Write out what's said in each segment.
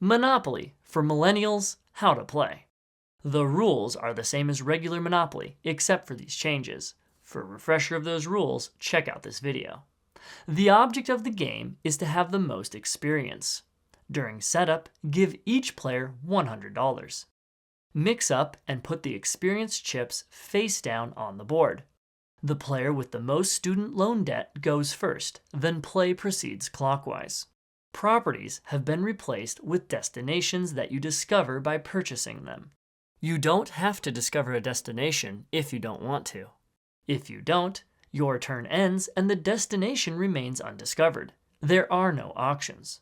Monopoly for Millennials, how to play. The rules are the same as regular Monopoly, except for these changes. For a refresher of those rules, check out this video. The object of the game is to have the most experience. During setup, give each player $100. Mix up and put the experience chips face down on the board. The player with the most student loan debt goes first, then play proceeds clockwise. Properties have been replaced with destinations that you discover by purchasing them. You don't have to discover a destination if you don't want to. If you don't, your turn ends and the destination remains undiscovered. There are no auctions.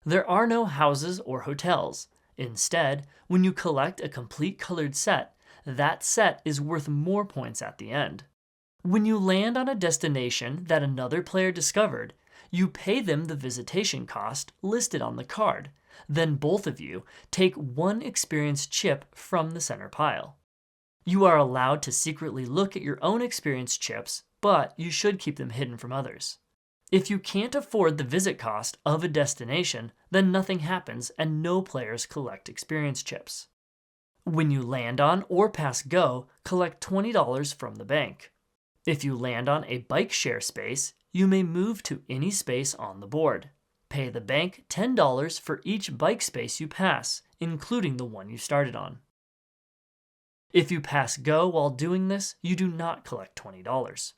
There are no houses or hotels. Instead, when you collect a complete colored set, that set is worth more points at the end. When you land on a destination that another player discovered, you pay them the visitation cost listed on the card. Then both of you take one experience chip from the center pile. You are allowed to secretly look at your own experience chips, but you should keep them hidden from others. If you can't afford the visit cost of a destination, then nothing happens and no players collect experience chips. When you land on or pass go, collect $20 from the bank. If you land on a bike share space, you may move to any space on the board. Pay the bank $10 for each bike space you pass, including the one you started on. If you pass go while doing this, you do not collect $20.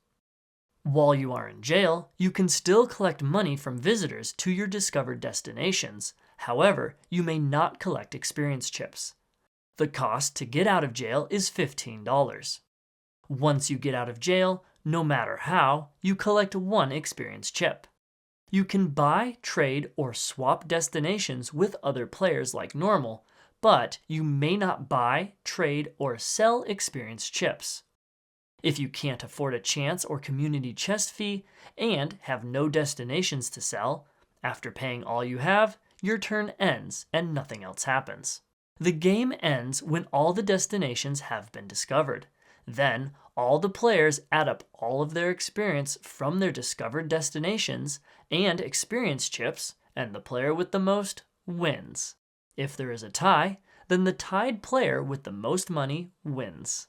While you are in jail, you can still collect money from visitors to your discovered destinations. However, you may not collect experience chips. The cost to get out of jail is $15. Once you get out of jail, no matter how, you collect one experience chip. You can buy, trade, or swap destinations with other players like normal, but you may not buy, trade, or sell experience chips. If you can't afford a chance or community chest fee and have no destinations to sell, after paying all you have, your turn ends and nothing else happens. The game ends when all the destinations have been discovered. Then, all the players add up all of their experience from their discovered destinations and experience chips, and the player with the most wins. If there is a tie, then the tied player with the most money wins.